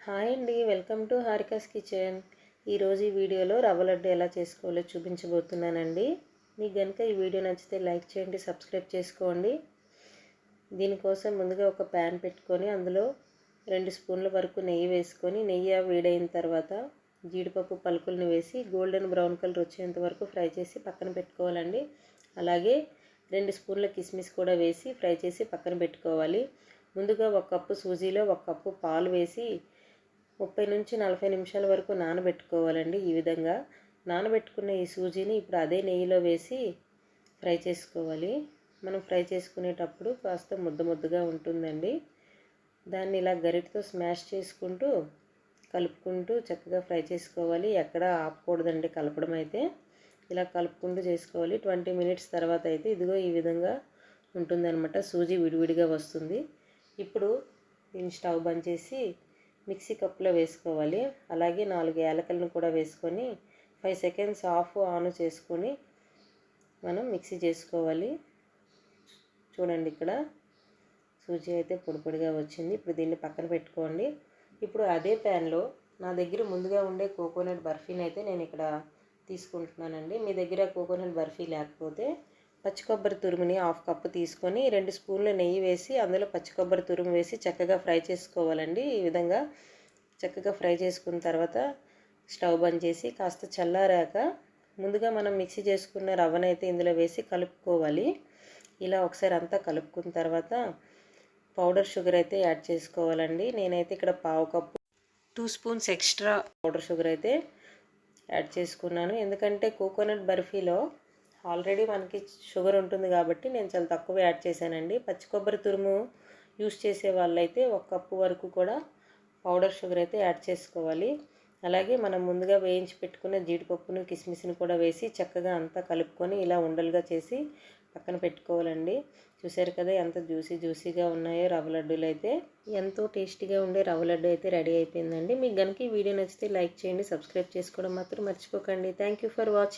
Hi అండి, welcome to Harika's kitchen. ఈరోజు ఈ వీడియోలో రవ్వ లడ్డు ఎలా చేసుకోవాలో చూపించబోతున్నానండి. మీకు కనుక ఈ వీడియో నచ్చితే లైక్ చేయండి, సబ్స్క్రైబ్ చేసుకోండి. దీనికోసం ముందుగా ఒక ప్యాన్ పెట్టుకొని అందులో 2 స్పూన్ల వరకు నెయ్యి వేసుకొని, నెయ్యి వేడైన తర్వాత జీడిపప్పు పలుకులను వేసి గోల్డెన్ బ్రౌన్ కలర్ వచ్చేంత వరకు ఫ్రై చేసి పక్కన పెట్టుకోవాలండి. అలాగే 2 స్పూన్ల కిస్మిస్ కూడా వేసి ఫ్రై చేసి పక్కన పెట్టుకోవాలి. ముందుగా 1 కప్పు సూజీలో 1 కప్పు పాలు వేసి 30 నుంచి 40 నిమిషాల వరకు నానబెట్టుకోవాలండి. ఈ విధంగా నానబెట్టుకున్న ఈ సూజీని ఇప్పుడు అదే నెయ్యిలో వేసి ఫ్రై చేసుకోవాలి. మనం ఫ్రై చేసుకునేటప్పుడు కాస్త ముద్దగా ఉంటుందండి. దాన్ని ఇలా గరిటతో స్మాష్ చేసుకుంటూ కలుపుకుంటూ చక్కగా ఫ్రై చేసుకోవాలి. ఎక్కడ ఆపకూడదండి కలపడం అయితే. ఇలా కలుపుకుంటూ చేసుకోవాలి. 20 మినిట్స్ తర్వాత అయితే ఇదిగో ఈ విధంగా ఉంటుందన్నమాట. సూజీ విడివిడిగా వస్తుంది. ఇప్పుడు దీన్ని స్టవ్ బంద్ చేసి మిక్సీ కప్లో వేసుకోవాలి. అలాగే 4 యాలకులను కూడా వేసుకొని 5 సెకండ్స్ ఆఫ్ ఆన్ చేసుకొని మనం మిక్సీ చేసుకోవాలి. చూడండి, ఇక్కడ సూజీ అయితే పొడిగా వచ్చింది. ఇప్పుడు దీన్ని పక్కన పెట్టుకోండి. ఇప్పుడు అదే ప్యాన్లో నా దగ్గర ముందుగా ఉండే కోకోనట్ బర్ఫీని అయితే నేను ఇక్కడ తీసుకుంటున్నానండి. మీ దగ్గర కోకోనట్ బర్ఫీ లేకపోతే పచ్చి కొబ్బరి తురుముని 1/2 కప్పు తీసుకొని 2 స్పూన్ల నెయ్యి వేసి అందులో పచ్చి కొబ్బరి తురుము వేసి చక్కగా ఫ్రై చేసుకోవాలండి. ఈ విధంగా చక్కగా ఫ్రై చేసుకున్న తర్వాత స్టవ్ బంద్ చేసి కాస్త చల్లారాక ముందుగా మనం మిక్సీ చేసుకున్న రవ్వనైతే ఇందులో వేసి కలుపుకోవాలి. ఇలా ఒకసారి అంతా కలుపుకున్న తర్వాత పౌడర్ షుగర్ అయితే యాడ్ చేసుకోవాలండి. నేనైతే ఇక్కడ 1/2 cup 2 spoons extra powder sugar అయితే యాడ్ చేసుకున్నాను. ఎందుకంటే కోకోనట్ బర్ఫీలో ఆల్రెడీ మనకి షుగర్ ఉంటుంది కాబట్టి నేను చాలా తక్కువ యాడ్ చేశానండి. పచ్చి కొబ్బరి తురుము యూస్ చేసే వాళ్ళైతే 1 కప్పు వరకు కూడా పౌడర్ షుగర్ అయితే యాడ్ చేసుకోవాలి. అలాగే మనం ముందుగా వేయించి పెట్టుకున్న జీడిపప్పును కిస్మిస్ని కూడా వేసి చక్కగా అంతా కలుపుకొని ఇలా ఉండలుగా చేసి పక్కన పెట్టుకోవాలండి. చూసారు కదా ఎంత జ్యూసీగా ఉన్నాయో రవ్వ లడ్డూలు అయితే. ఎంతో టేస్టీగా ఉండే రవ్వ లడ్డు అయితే రెడీ అయిపోయిందండి. మీకు కనుక ఈ వీడియో నచ్చితే లైక్ చేయండి, సబ్స్క్రైబ్ చేసుకోవడం మాత్రం మర్చిపోకండి. Thank you for watching.